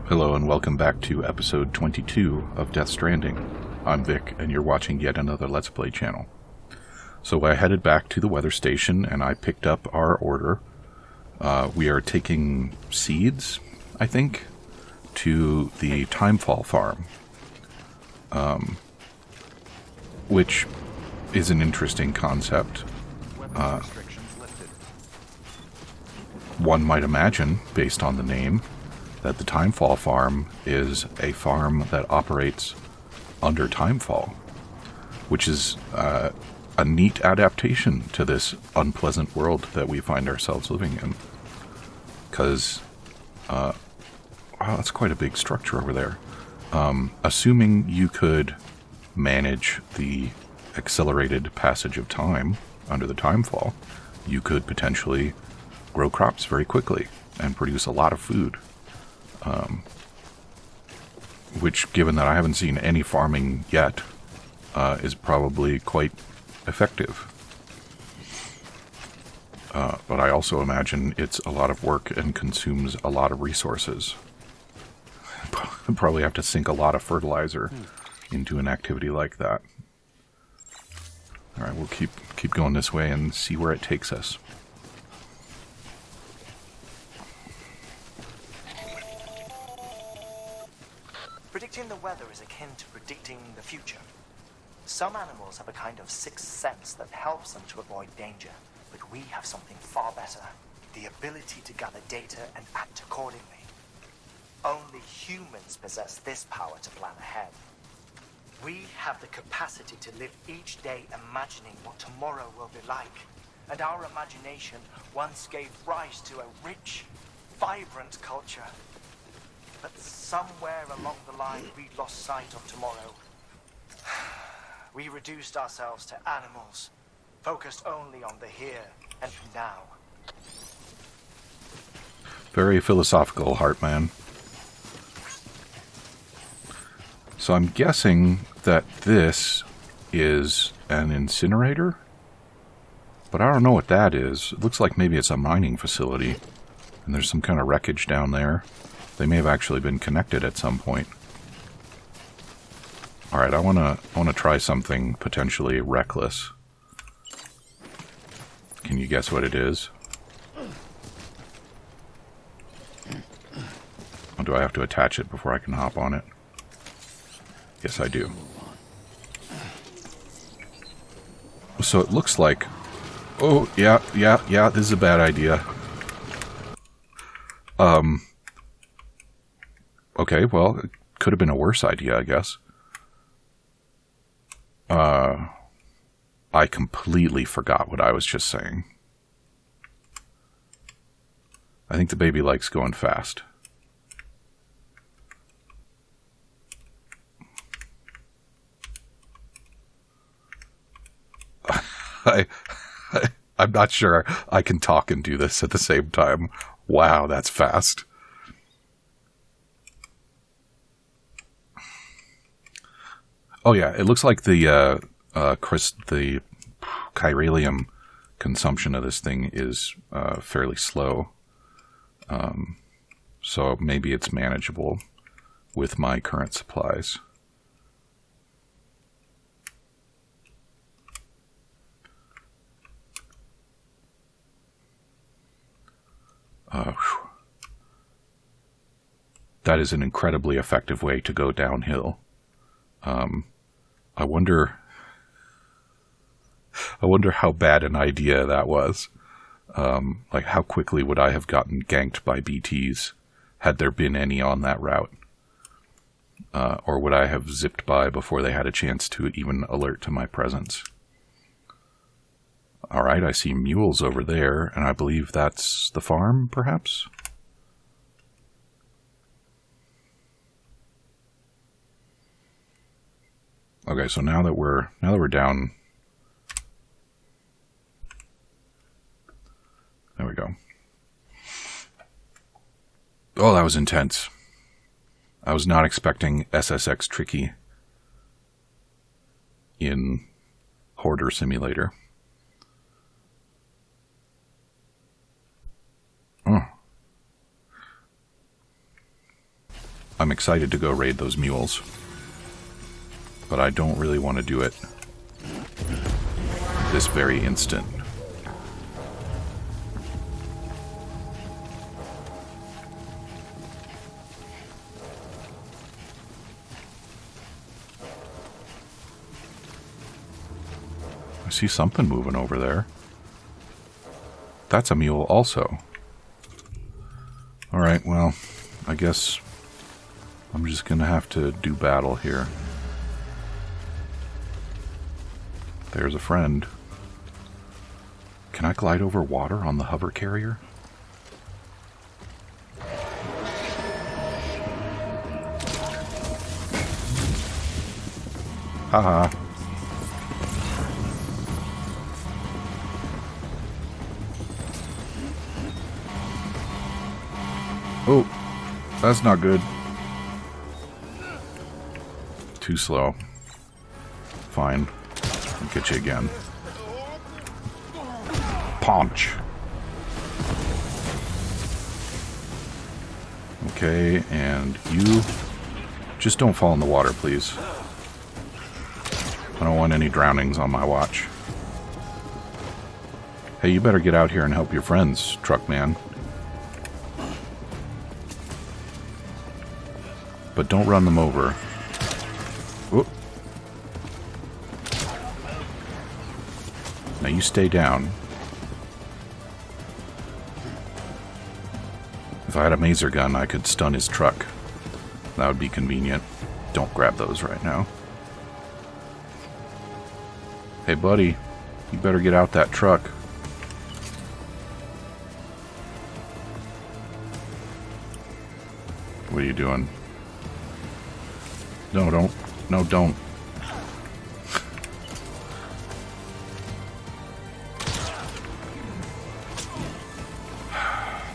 Hello and welcome back to episode 22 of Death Stranding. I'm Vic and you're watching yet another Let's Play channel. So I headed back to the weather station and I picked up our order. We are taking seeds, I think, to the Timefall farm. Which is an interesting concept. One might imagine, based on the name, that the Timefall farm is a farm that operates under Timefall, which is a neat adaptation to this unpleasant world that we find ourselves living in. Because, wow, that's quite a big structure over there. Assuming you could manage the accelerated passage of time under the Timefall, you could potentially grow crops very quickly and produce a lot of food. Which, given that I haven't seen any farming yet, is probably quite effective. But I also imagine it's a lot of work and consumes a lot of resources. I'd probably have to sink a lot of fertilizer into an activity like that. Alright, we'll keep going this way and see where it takes us. Predicting the weather is akin to predicting the future. Some animals have a kind of sixth sense that helps them to avoid danger, but we have something far better: the ability to gather data and act accordingly. Only humans possess this power to plan ahead. We have the capacity to live each day imagining what tomorrow will be like, and our imagination once gave rise to a rich, vibrant culture. But somewhere along the line, we lost sight of tomorrow. We reduced ourselves to animals, focused only on the here and now. Very philosophical, Heartman. So I'm guessing that this is an incinerator? But I don't know what that is. It looks like maybe it's a mining facility. And there's some kind of wreckage down there. They may have actually been connected at some point. Alright, I wanna try something potentially reckless. Can you guess what it is? Or do I have to attach it before I can hop on it? Yes, I do. So it looks like... Oh, yeah, this is a bad idea. Okay, well, it could have been a worse idea, I guess. I completely forgot what I was just saying. I think the baby likes going fast. I'm not sure I can talk and do this at the same time. Wow, that's fast. Oh yeah, it looks like the chiralium consumption of this thing is fairly slow. So maybe it's manageable with my current supplies. That is an incredibly effective way to go downhill. I wonder how bad an idea that was. Like, how quickly would I have gotten ganked by BTs, had there been any on that route? Or would I have zipped by before they had a chance to even alert to my presence? Alright, I see mules over there, and I believe that's the farm, perhaps? Okay, so now that we're down, there we go. Oh, that was intense. I was not expecting SSX Tricky in Hoarder Simulator. Oh. I'm excited to go raid those mules. But I don't really want to do it this very instant. I see something moving over there. That's a mule also. Alright, well, I guess I'm just gonna have to do battle here. There's a friend. Can I glide over water on the hover carrier? Haha. Oh, that's not good. Too slow. Fine. I'll get you again. Punch. Okay, and you just don't fall in the water, please. I don't want any drownings on my watch. Hey, you better get out here and help your friends, truck man. But don't run them over. Whoop. Now you stay down. If I had a maser gun, I could stun his truck. That would be convenient. Don't grab those right now. Hey, buddy. You better get out that truck. What are you doing? No, don't. No, don't.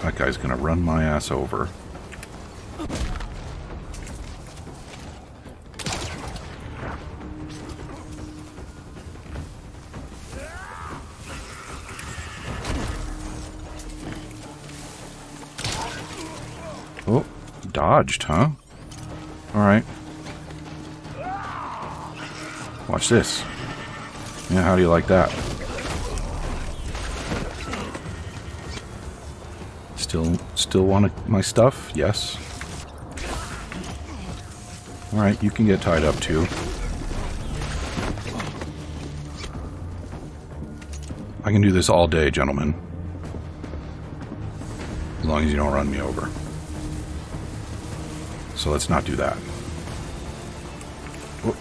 That guy's gonna run my ass over. Oh, dodged, huh? Alright. Watch this. Yeah, how do you like that? Still want my stuff? Yes. Alright, you can get tied up too. I can do this all day, gentlemen. As long as you don't run me over. So let's not do that. Whoop.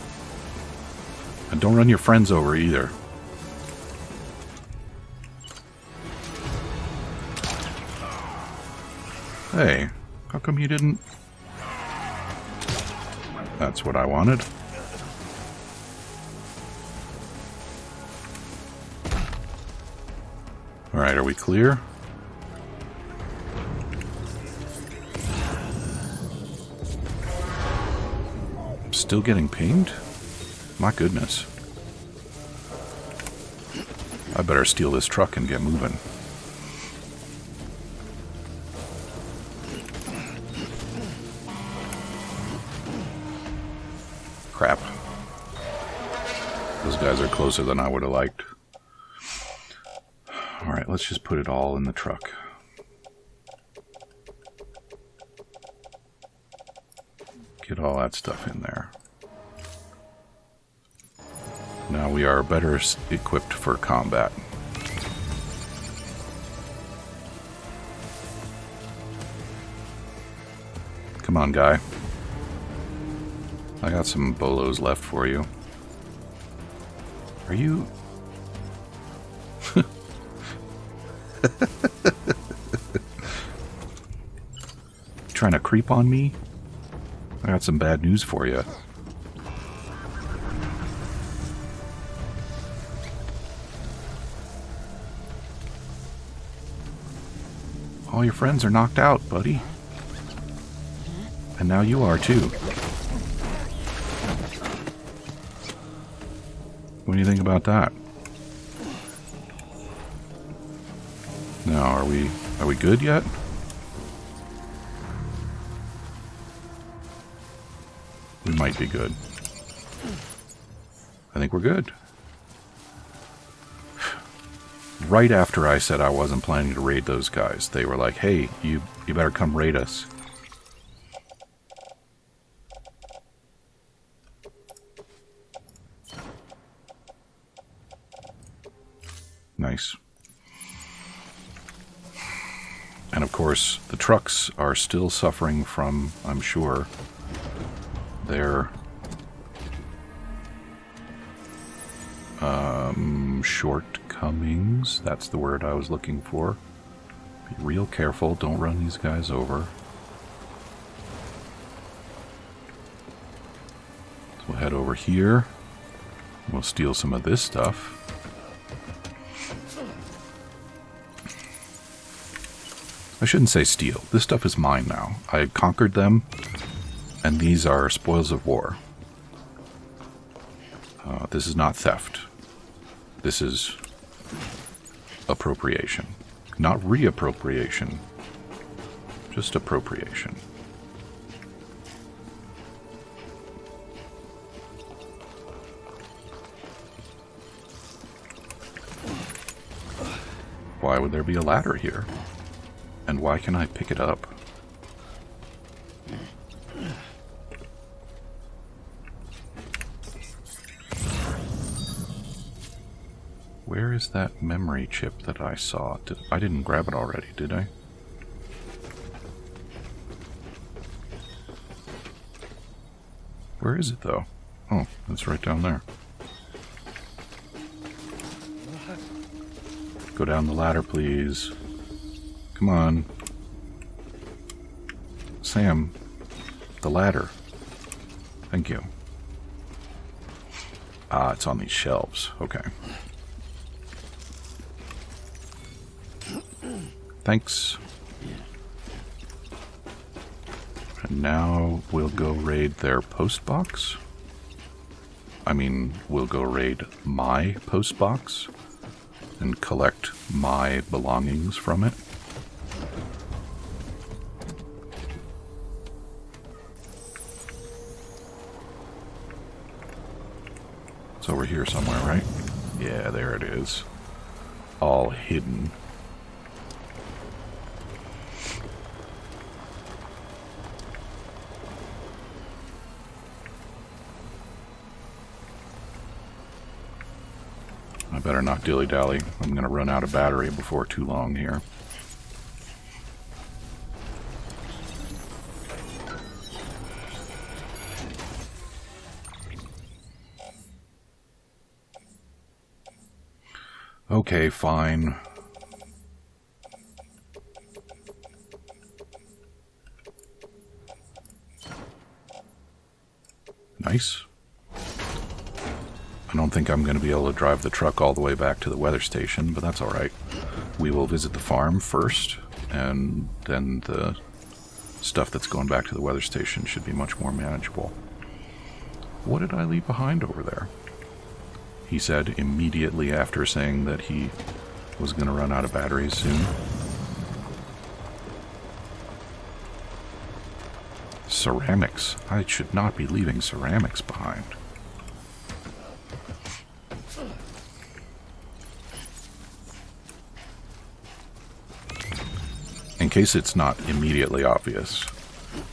And don't run your friends over either. Hey, how come you didn't? That's what I wanted. Alright, are we clear? Still getting pinged? My goodness. I better steal this truck and get moving. Crap. Those guys are closer than I would have liked. Alright, let's just put it all in the truck. Get all that stuff in there. Now we are better equipped for combat. Come on, guy. I got some bolos left for you. Are you... trying to creep on me? I got some bad news for you. All your friends are knocked out, buddy. And now you are too. What do you think about that? Now, are we good yet? We might be good. I think we're good. Right after I said I wasn't planning to raid those guys, they were like, hey, you better come raid us. Nice. And of course, the trucks are still suffering from, I'm sure, their shortcomings. That's the word I was looking for. Be real careful. Don't run these guys over. So we'll head over here. We'll steal some of this stuff. I shouldn't say steal. This stuff is mine now. I conquered them, and these are spoils of war. This is not theft. This is appropriation. Not reappropriation. Just appropriation. Why would there be a ladder here? And why can I pick it up? Where is that memory chip that I saw? I didn't grab it already, did I? Where is it, though? Oh, it's right down there. Go down the ladder, please. Come on. Sam, the ladder. Thank you. Ah, it's on these shelves. Okay. Thanks. And now we'll go raid their post box. I mean, we'll go raid my post box and collect my belongings from it. It's over here somewhere, right? Yeah, there it is. All hidden. I better not dilly-dally. I'm going to run out of battery before too long here. Okay, fine. Nice. I don't think I'm going to be able to drive the truck all the way back to the weather station, but that's alright. We will visit the farm first, and then the stuff that's going back to the weather station should be much more manageable. What did I leave behind over there? He said immediately after saying that he was going to run out of batteries soon. Ceramics. I should not be leaving ceramics behind. In case it's not immediately obvious,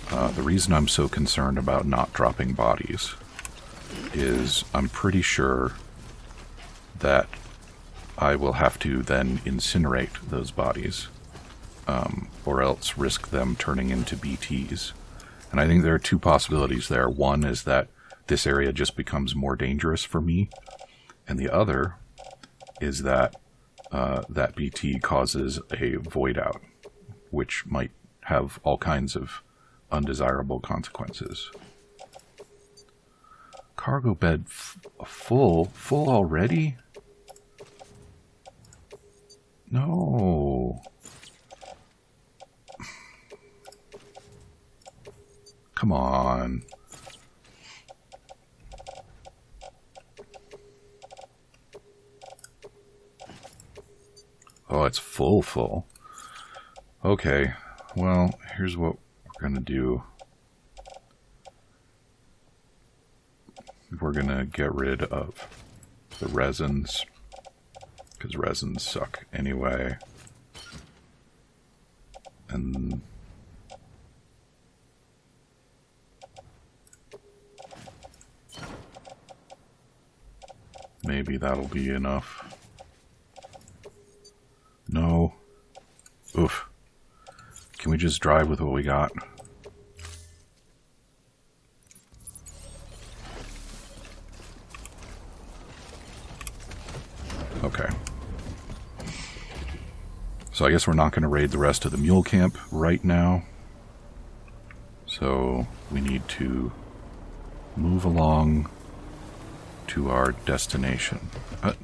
the reason I'm so concerned about not dropping bodies is I'm pretty sure that I will have to then incinerate those bodies, or else risk them turning into BTs. And I think there are two possibilities there. One is that this area just becomes more dangerous for me, and the other is that that BT causes a void out, which might have all kinds of undesirable consequences. Cargo bed full already? No. Come on. Oh, it's full. Okay, well, here's what we're gonna do. we're gonna get rid of the resins, because resins suck anyway. And maybe that'll be enough. No. Oof. Can we just drive with what we got? Okay. So I guess we're not going to raid the rest of the mule camp right now. So we need to move along to our destination.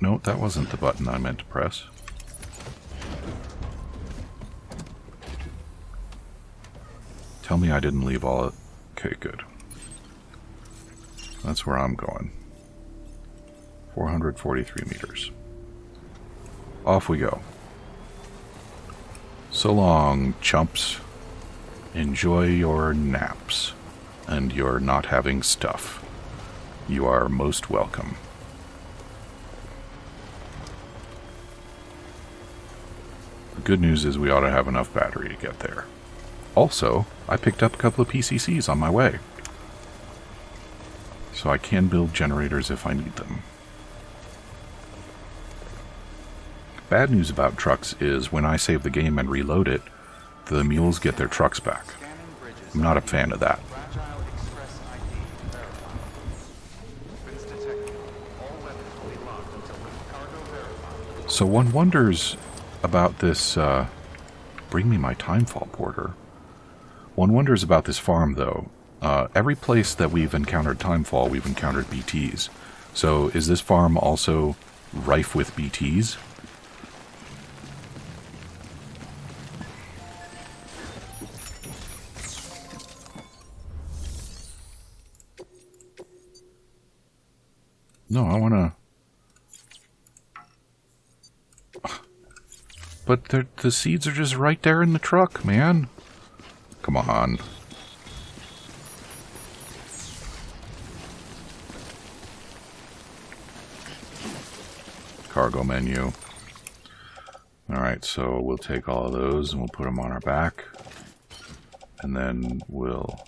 No, that wasn't the button I meant to press. Tell me I didn't leave all it. Okay, good. That's where I'm going. 443 meters. Off we go. So long, chumps. Enjoy your naps and your not having stuff. You are most welcome. The good news is we ought to have enough battery to get there. Also, I picked up a couple of PCCs on my way, so I can build generators if I need them. Bad news about trucks is when I save the game and reload it, the mules get their trucks back. I'm not a fan of that. So one wonders about this, bring me my Timefall porter. One wonders about this farm, though. Every place that we've encountered Timefall, we've encountered BTs. So is this farm also rife with BTs? No, I want to... But the seeds are just right there in the truck, man. Come on. Cargo menu. Alright, so we'll take all of those and we'll put them on our back. And then we'll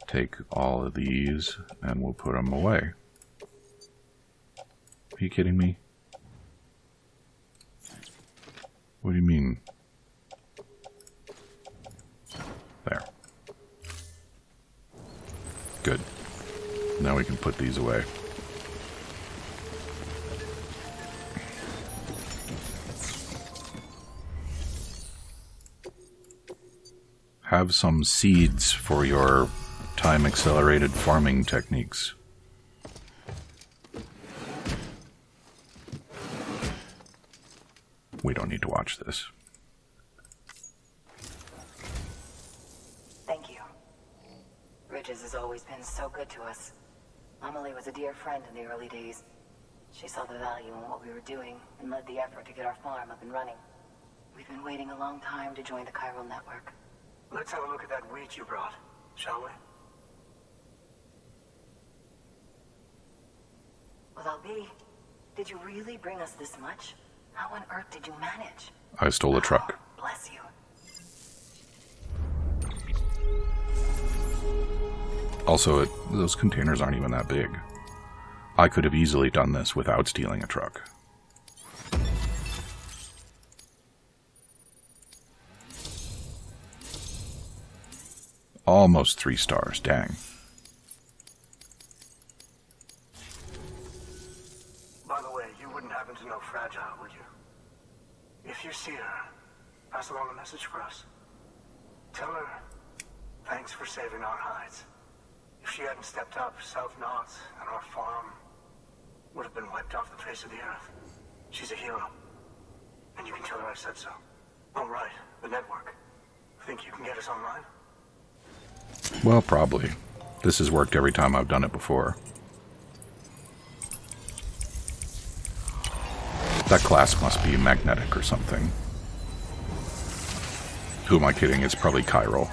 take all of these and we'll put them away. Are you kidding me? What do you mean? There. Good. Now we can put these away. Have some seeds for your time-accelerated farming techniques. We don't need to watch this. Thank you. Ridges has always been so good to us. Amelie was a dear friend in the early days. She saw the value in what we were doing and led the effort to get our farm up and running. We've been waiting a long time to join the chiral network. Let's have a look at that wheat you brought, shall we? Well, Albi, did you really bring us this much? How on earth did you manage? I stole a truck. Oh, bless you. Also, those containers aren't even that big. I could have easily done this without stealing a truck. Almost 3 stars, dang. By the way, you wouldn't happen to know Fragile, would you? If you see her, pass along a message for us. Tell her, thanks for saving our hides. If she hadn't stepped up, South Knots and our farm would have been wiped off the face of the earth. She's a hero. And you can tell her I said so. Oh, right, the network. Think you can get us online? Well, probably. This has worked every time I've done it before. That class must be magnetic or something. Who am I kidding? It's probably chiral.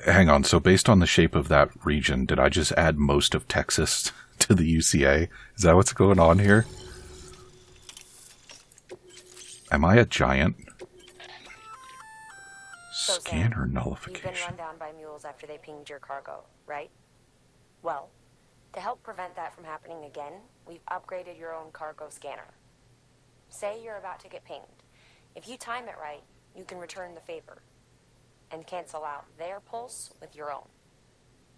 hang on. So based on the shape of that region, did I just add most of Texas to the UCA? Is that what's going on here? Am I a giant? So, Scanner Sam, nullification. You've been run down by mules after they pinged your cargo, right? Well, to help prevent that from happening again, we've upgraded your own cargo scanner. Say you're about to get pinged. If you time it right, you can return the favor and cancel out their pulse with your own.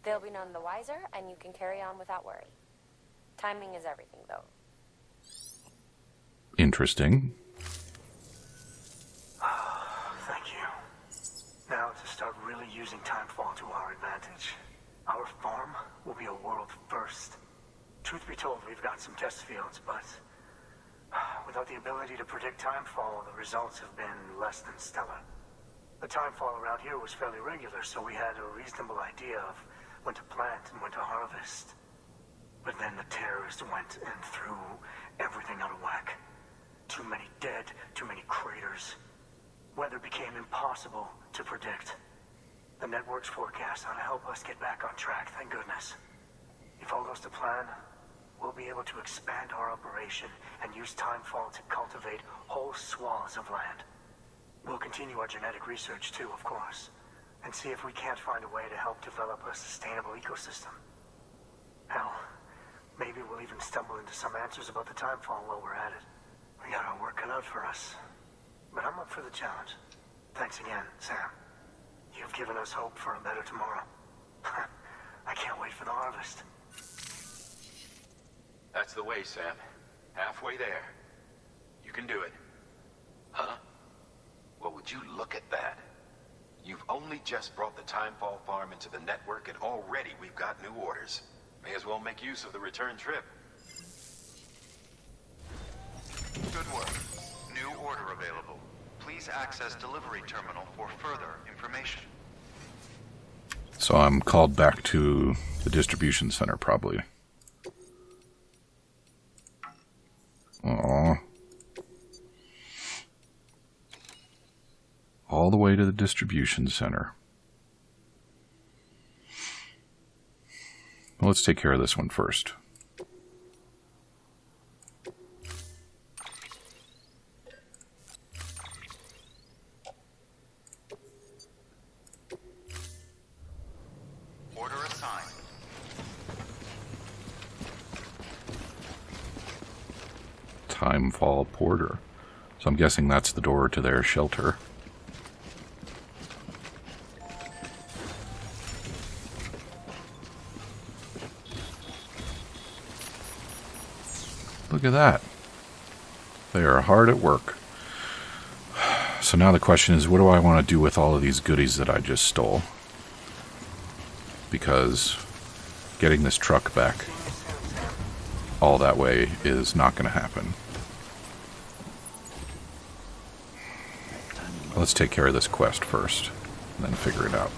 They'll be none the wiser, and you can carry on without worry. Timing is everything, though. Interesting. Thank you. Now to start really using Timefall to our advantage. Our farm will be a world first. Truth be told, we've got some test fields, but without the ability to predict Timefall, the results have been less than stellar. The Timefall around here was fairly regular, so we had a reasonable idea of when to plant and when to harvest. But then the terrorists went and threw everything out of whack. Too many dead, too many craters. Weather became impossible to predict. The network's forecast ought to help us get back on track, thank goodness. If all goes to plan, we'll be able to expand our operation and use Timefall to cultivate whole swaths of land. We'll continue our genetic research too, of course, and see if we can't find a way to help develop a sustainable ecosystem. Hell, maybe we'll even stumble into some answers about the Timefall while we're at it. We got our work cut out for us. But I'm up for the challenge. Thanks again, Sam. You've given us hope for a better tomorrow. I can't wait for the harvest. That's the way, Sam. Halfway there. You can do it. Huh? Well, would you look at that? You've only just brought the Timefall farm into the network, and already we've got new orders. May as well make use of the return trip. Good work. New order available. Please access delivery terminal for further information. So I'm called back to the distribution center, probably. Aww. All the way to the distribution center. Well, let's take care of this one first. Order assigned. Timefall Porter. So I'm guessing that's the door to their shelter. Look at that. They are hard at work. So now the question is, what do I want to do with all of these goodies that I just stole? Because getting this truck back all that way is not going to happen. Let's take care of this quest first, and then figure it out.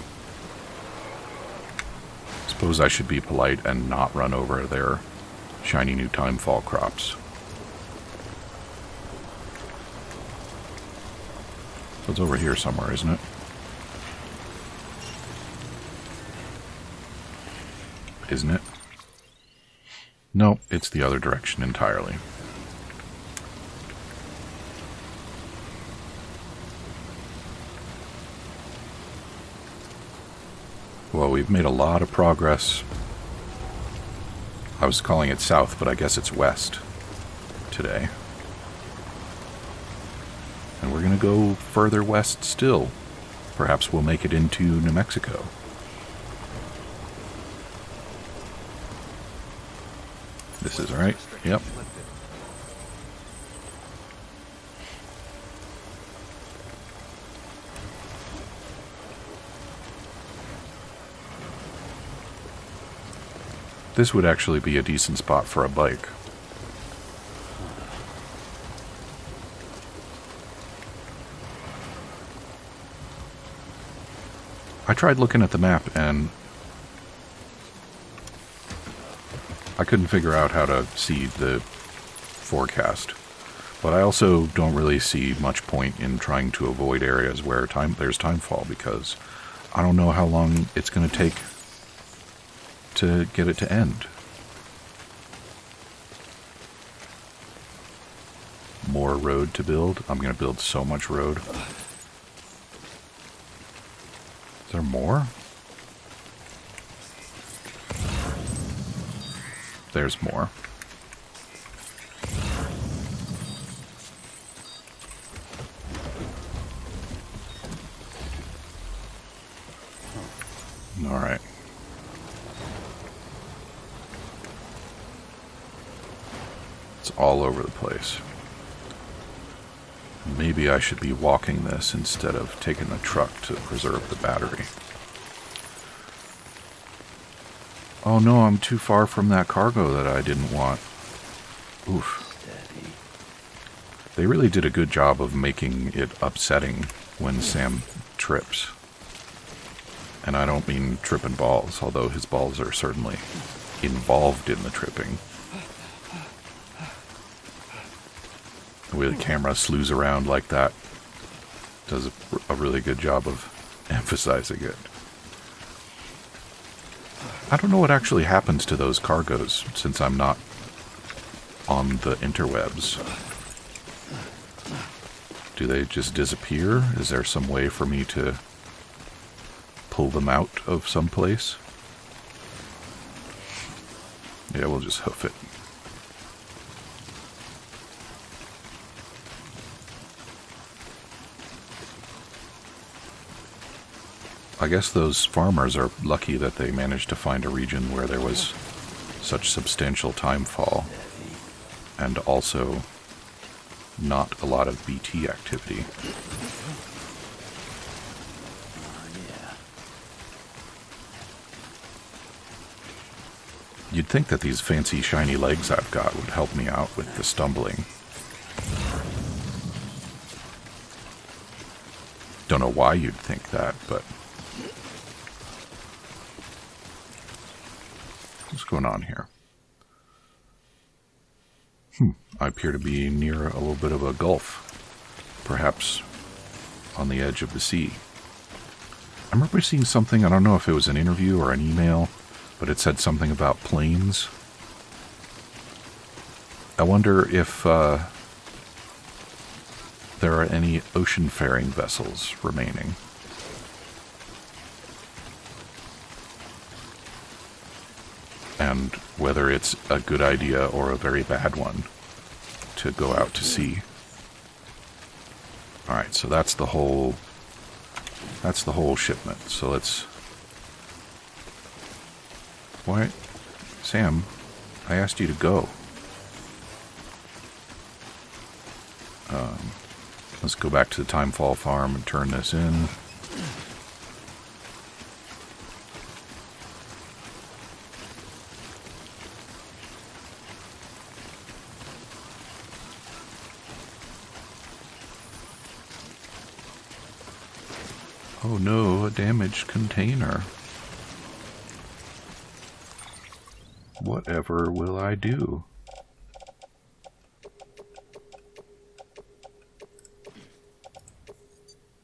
Suppose I should be polite and not run over their shiny new Timefall crops. So it's over here somewhere, isn't it? Isn't it? Nope, it's the other direction entirely. Well, we've made a lot of progress. I was calling it south, but I guess it's west today. And we're going to go further west still. Perhaps we'll make it into New Mexico. This is right. Yep. This would actually be a decent spot for a bike. I tried looking at the map and I couldn't figure out how to see the forecast. But I also don't really see much point in trying to avoid areas where there's timefall, because I don't know how long it's going to take to get it to end. More road to build. I'm going to build so much road. Is there more? There's more. All right. It's all over the place. Maybe I should be walking this instead of taking the truck to preserve the battery. Oh no, I'm too far from that cargo that I didn't want. Oof. They really did a good job of making it upsetting when Sam trips. And I don't mean tripping balls, although his balls are certainly involved in the tripping. The way the camera slews around like that does a really good job of emphasizing it. I don't know what actually happens to those cargoes since I'm not on the interwebs. Do they just disappear? Is there some way for me to pull them out of some place? Yeah, we'll just hoof it. I guess those farmers are lucky that they managed to find a region where there was such substantial timefall and also not a lot of BT activity. You'd think that these fancy shiny legs I've got would help me out with the stumbling. Don't know why you'd think that, but... What's going on here? I appear to be near a little bit of a gulf. Perhaps on the edge of the sea. I remember seeing something, I don't know if it was an interview or an email, but it said something about planes. I wonder if there are any ocean-faring vessels remaining. And whether it's a good idea or a very bad one to go out to sea. Alright, so that's the whole shipment. So let's... Why? Sam, I asked you to go. Let's go back to the Timefall farm and turn this in. Oh no, a damaged container. Whatever will I do?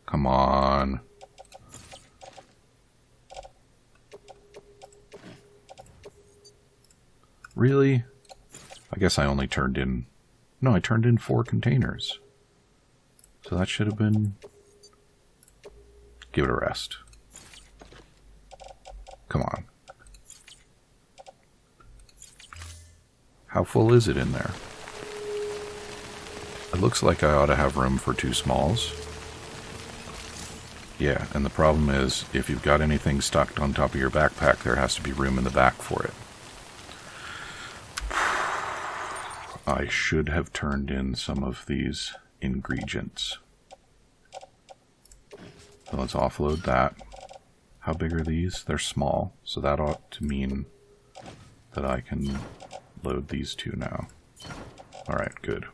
Come on. Really? I guess I only turned in... No, I turned in 4 containers. So that should have been... Give it a rest. Come on. How full is it in there? It looks like I ought to have room for 2 smalls. Yeah, and the problem is, if you've got anything stuck on top of your backpack, there has to be room in the back for it. I should have turned in some of these ingredients. So let's offload that. How big are these? They're small, so that ought to mean that I can load these 2 now. Alright, good.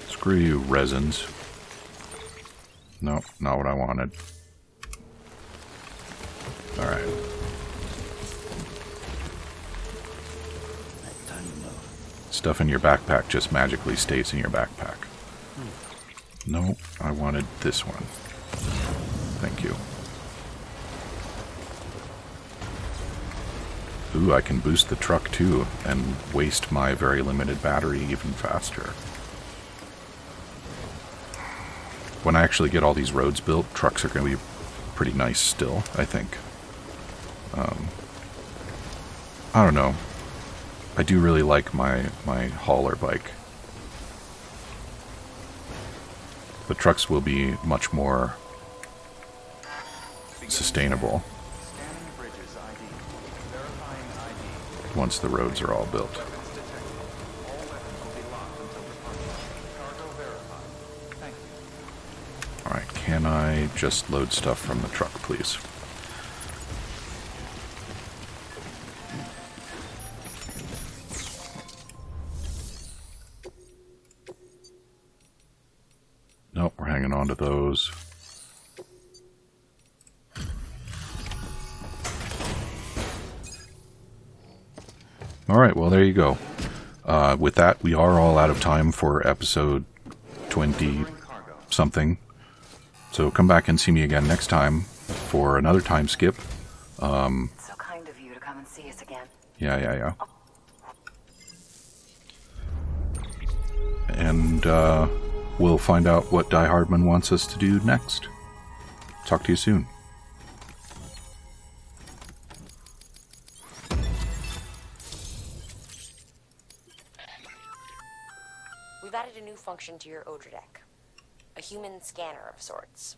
Screw you, resins. Nope, not what I wanted. Alright. Stuff in your backpack just magically stays in your backpack. No, I wanted this one. Thank you. Ooh, I can boost the truck too, and waste my very limited battery even faster. When I actually get all these roads built, trucks are going to be pretty nice still, I think. I don't know. I do really like my hauler bike. The trucks will be much more sustainable once the roads are all built. Alright, can I just load stuff from the truck, please? Nope, we're hanging on to those. Alright, well there you go. With that, we are all out of time for episode 20-something. So come back and see me again next time for another time skip. So kind of you to come and see us again. Yeah. And we'll find out what Die Hardman wants us to do next. Talk to you soon. We've added a new function to your Odra deck. A human scanner of sorts.